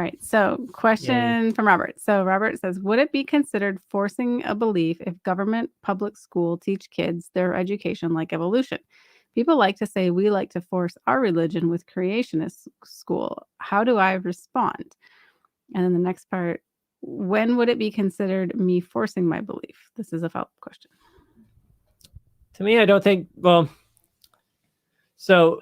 All right. So, Yay. question from Robert. So, Robert says, would it be considered forcing a belief if government public school teach kids their education like evolution? People like to say we like to force our religion with creationist school. How do I respond? And then the next part, when would it be considered me forcing my belief? This is a follow-up question. To me, I don't think, well, so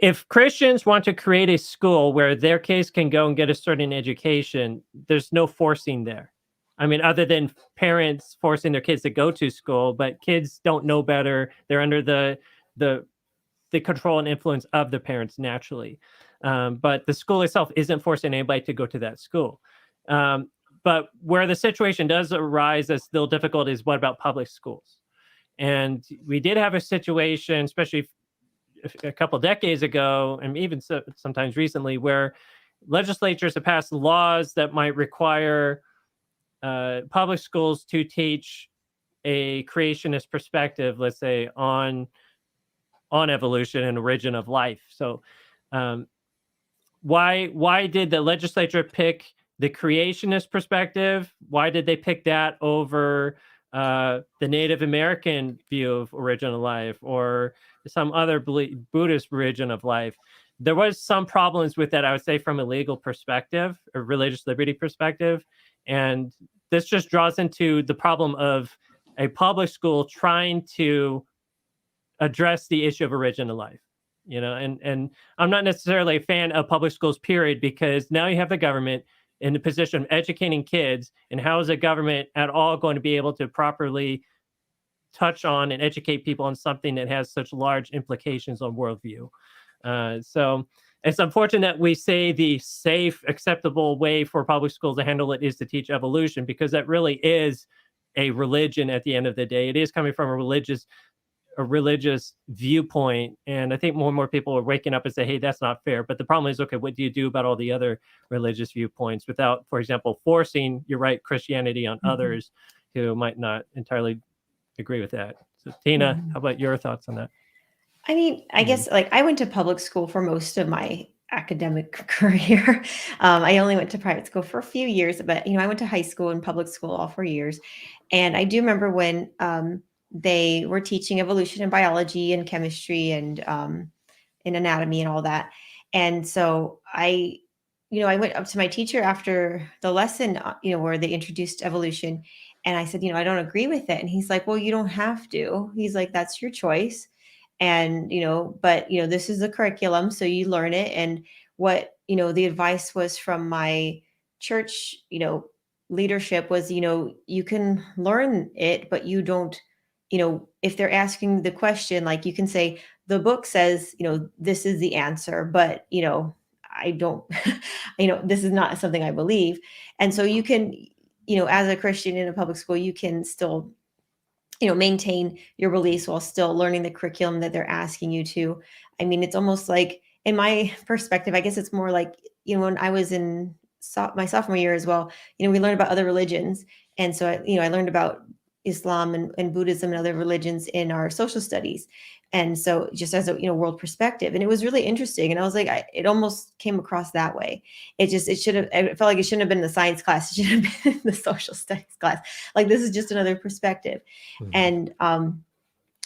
if Christians want to create a school where their kids can go and get a certain education, there's no forcing there. I mean, other than parents forcing their kids to go to school, but kids don't know better. They're under the control and influence of the parents naturally. But the school itself isn't forcing anybody to go to that school. But where the situation does arise as still difficult is what about public schools? And we did have a situation, especially a couple decades ago, and even sometimes recently, where legislatures have passed laws that might require public schools to teach a creationist perspective, let's say on evolution and origin of life. So, why did the legislature pick the creationist perspective? Why did they pick that over the Native American view of origin of life or some other Buddhist religion of life? There was some problems with that, I would say, from a legal perspective, a religious liberty perspective. And this just draws into the problem of a public school trying to address the issue of origin of life. And I'm not necessarily a fan of public schools, period, because now you have the government in the position of educating kids, and how is the government at all going to be able to properly touch on and educate people on something that has such large implications on worldview? So it's unfortunate that we say the safe, acceptable way for public schools to handle it is to teach evolution, because that really is a religion at the end of the day. It is coming from a religious viewpoint. And I think more and more people are waking up and say, hey, that's not fair. But the problem is, okay, what do you do about all the other religious viewpoints without, for example, forcing, you're right, Christianity on others who might not entirely agree with that? So Tina, how about your thoughts on that? I mean, I guess like I went to public school for most of my academic career. I only went to private school for a few years, but I went to high school and public school all 4 years. And I do remember when they were teaching evolution and biology and chemistry and in anatomy and all that. And so I went up to my teacher after the lesson, where they introduced evolution. And I said, I don't agree with it. And he's like, well, you don't have to. He's like, that's your choice. And, but, this is the curriculum. So you learn it. And what, the advice was from my church, leadership was, you can learn it, but you don't, if they're asking the question, like you can say, the book says, this is the answer, but, I don't, this is not something I believe. And so you can, as a Christian in a public school, you can still, maintain your beliefs while still learning the curriculum that they're asking you to. I mean, it's almost like, in my perspective, I guess it's more like, when I was in my sophomore year as well, we learned about other religions. And so, I learned about Islam and Buddhism and other religions in our social studies. And so just as a, world perspective, and it was really interesting. And I was like, it almost came across that way. It should have, I felt like it shouldn't have been the science class. It should have been the social studies class. Like, this is just another perspective. And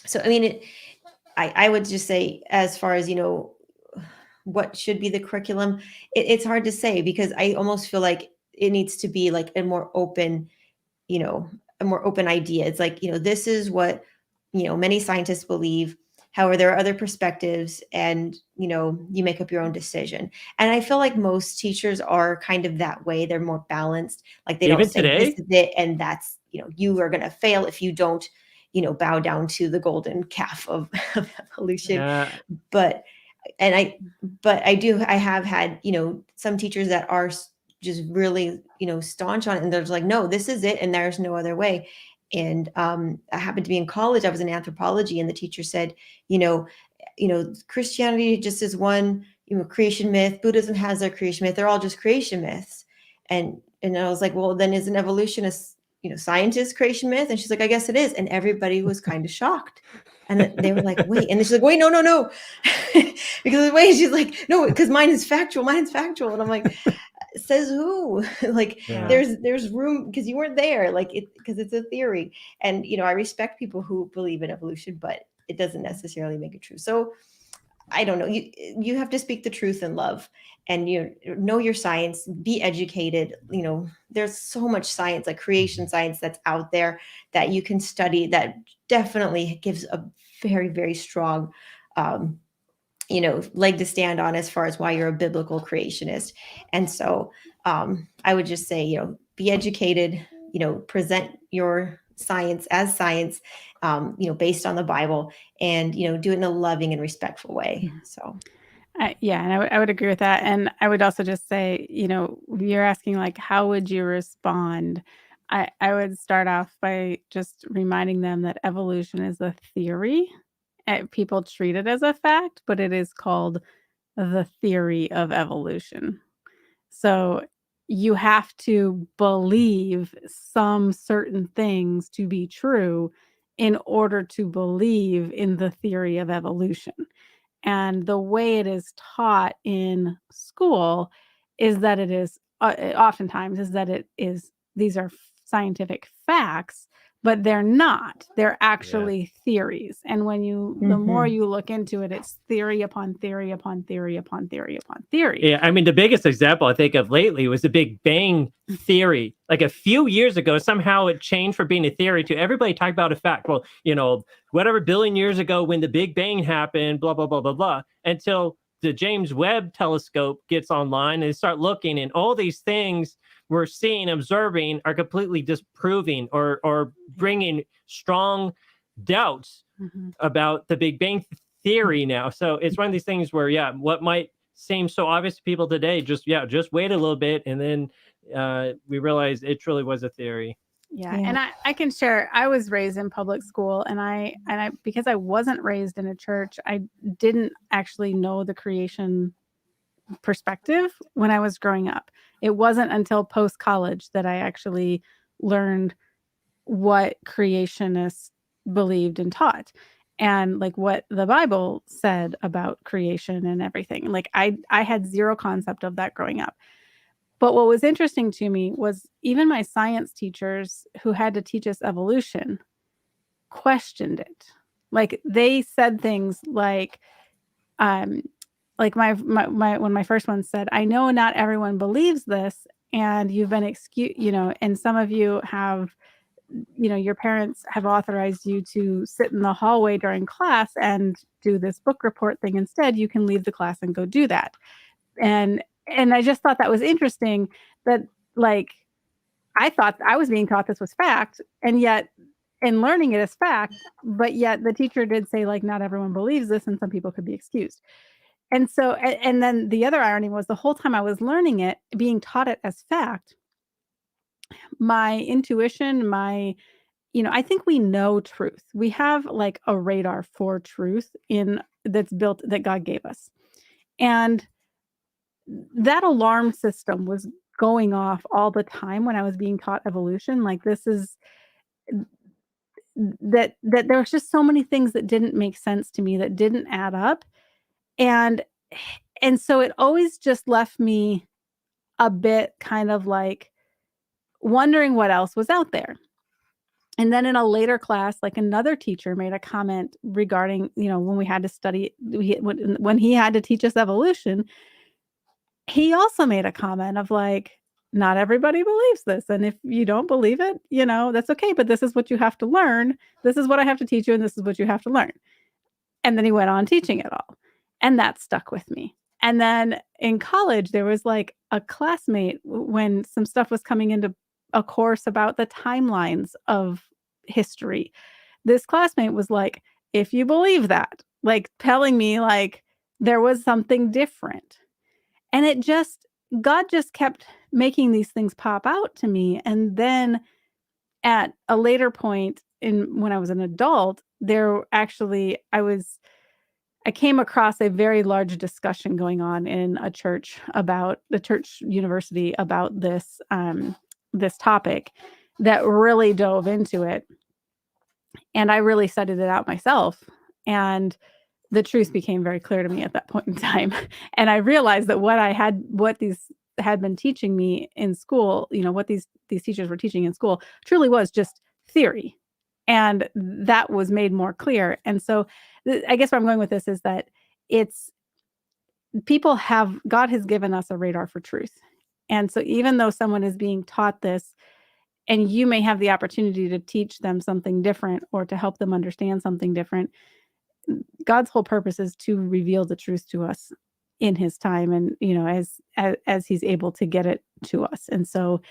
so, I mean, I would just say, as far as, what should be the curriculum, it's hard to say, because I almost feel like it needs to be like a more open idea. It's like, this is what, many scientists believe. However, there are other perspectives, and, you make up your own decision. And I feel like most teachers are kind of that way. They're more balanced. Like, they don't say this is it, and that's, you are going to fail if you don't, bow down to the golden calf of evolution. Yeah. But I have had, some teachers that are just really, staunch on it. And they're just like, no, this is it. And there's no other way. And I happened to be in college. I was in anthropology, and the teacher said, Christianity just is one, creation myth. Buddhism has their creation myth. They're all just creation myths. And I was like, well, then is an evolutionist, scientist creation myth? And she's like, I guess it is. And everybody was kind of shocked. And they were like, wait. And she's like, wait, no. Because the way she's like, no, because mine is factual. And I'm like, says who? Like Yeah. there's room because you weren't there, like it because it's a theory. And I respect people who believe in evolution, but it doesn't necessarily make it true. So I don't know. You have to speak the truth in love, and know your science, be educated. There's so much science, like creation science, that's out there that you can study that definitely gives a very, very strong leg to stand on as far as why you're a biblical creationist. And so I would just say, be educated, present your science as science, based on the Bible, and, do it in a loving and respectful way. So. Yeah, and I would agree with that. And I would also just say, you're asking like, how would you respond? I would start off by just reminding them that evolution is a theory. People treat it as a fact, but it is called the theory of evolution. So you have to believe some certain things to be true in order to believe in the theory of evolution. And the way it is taught in school is that it is oftentimes is that it is these are scientific facts, but they're not. They're actually theories. And when the more you look into it, it's theory upon theory upon theory upon theory upon theory. Yeah, I mean, the biggest example I think of lately was the Big Bang Theory. Like a few years ago, somehow it changed from being a theory to everybody talking about a fact. Well, whatever billion years ago when the Big Bang happened, blah, blah, blah, blah, blah, until the James Webb telescope gets online and start looking, and all these things we're seeing, observing, are completely disproving or bringing strong doubts about the Big Bang Theory now. So it's one of these things where, what might seem so obvious to people today, just wait a little bit, and then we realize it truly was a theory. Yeah. And I can share, I was raised in public school, and I because I wasn't raised in a church, I didn't actually know the creation perspective when I was growing up. It wasn't until post-college that I actually learned what creationists believed and taught, and like what the Bible said about creation and everything. Like I had zero concept of that growing up. But what was interesting to me was even my science teachers who had to teach us evolution questioned it. Like they said things like my when my first one said, "I know not everyone believes this, and you've been and some of you have, your parents have authorized you to sit in the hallway during class and do this book report thing instead. You can leave the class and go do that." And I just thought that was interesting that, like, I thought I was being taught this was fact, and yet in learning it as fact, but yet the teacher did say, like, not everyone believes this and some people could be excused. And so, and then the other irony was the whole time I was learning it, being taught it as fact, my intuition, I think we know truth. We have like a radar for truth that's built that God gave us. And that alarm system was going off all the time when I was being taught evolution. Like this is that there was just so many things that didn't make sense to me, that didn't add up. And so it always just left me a bit kind of like wondering what else was out there. And then in a later class, like another teacher made a comment regarding, when we had to study, when he had to teach us evolution, he also made a comment of like, not everybody believes this. And if you don't believe it, that's okay. But this is what you have to learn. This is what I have to teach you. And this is what you have to learn. And then he went on teaching it all. And that stuck with me. And then in college, there was like a classmate when some stuff was coming into a course about the timelines of history. This classmate was like, if you believe that, like telling me like there was something different. And God just kept making these things pop out to me. And then at a later point when I was an adult, I came across a very large discussion going on in a church about the church university about this topic that really dove into it. And I really studied it out myself. And the truth became very clear to me at that point in time. And I realized that what these had been teaching me in school, what these teachers were teaching in school truly was just theory. And that was made more clear. And so I guess where I'm going with this is that it's God has given us a radar for truth. And so even though someone is being taught this, and you may have the opportunity to teach them something different or to help them understand something different, God's whole purpose is to reveal the truth to us in his time, and as he's able to get it to us. And so,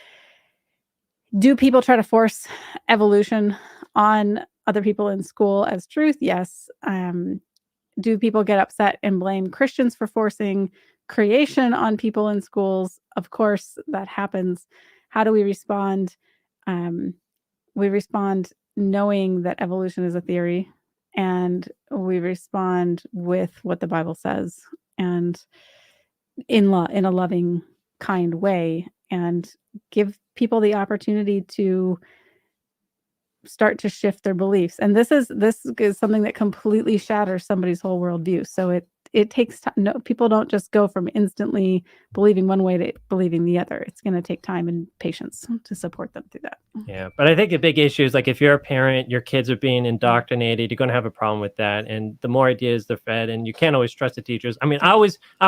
do people try to force evolution on other people in school as truth? Yes. Do people get upset and blame Christians for forcing creation on people in schools? Of course, that happens. How do we respond? We respond knowing that evolution is a theory, and we respond with what the Bible says, and in a loving, kind way, and give people the opportunity to start to shift their beliefs. And this is something that completely shatters somebody's whole worldview. So it takes time. No, people don't just go from instantly believing one way to believing the other. It's going to take time and patience to support them through that. Yeah, but I think a big issue is, like, if you're a parent, your kids are being indoctrinated, you're going to have a problem with that. And the more ideas they're fed, and you can't always trust the teachers. I mean, I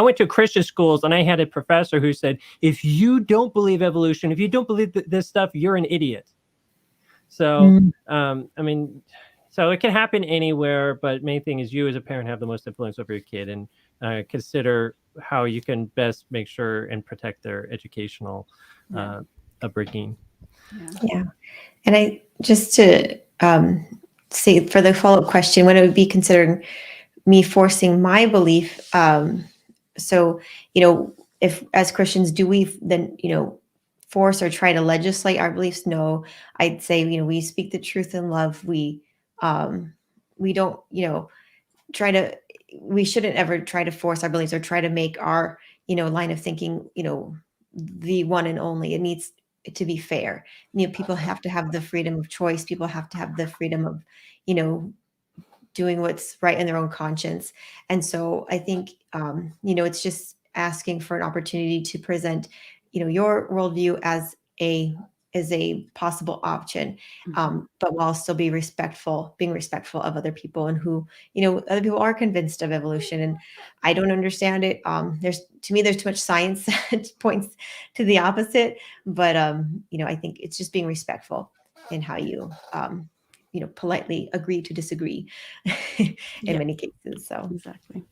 went to Christian schools, and I had a professor who said, if you don't believe evolution, if you don't believe this stuff, you're an idiot. So, I mean, so it can happen anywhere, but main thing is you as a parent have the most influence over your kid, and consider how you can best make sure and protect their educational upbringing. Yeah. And I just to say for the follow-up question, when it would be considered me forcing my belief. So, if as Christians, do we then, force or try to legislate our beliefs? No. I'd say, we speak the truth in love. We don't, we shouldn't ever try to force our beliefs or try to make our, line of thinking, the one and only. It needs to be fair. People have to have the freedom of choice. People have to have the freedom of, doing what's right in their own conscience. And so I think, it's just asking for an opportunity to present, your worldview as a possible option, but while still being respectful of other people, and who, other people are convinced of evolution, and I don't understand it. There's too much science that points to the opposite, but I think it's just being respectful in how you politely agree to disagree in many cases. So exactly.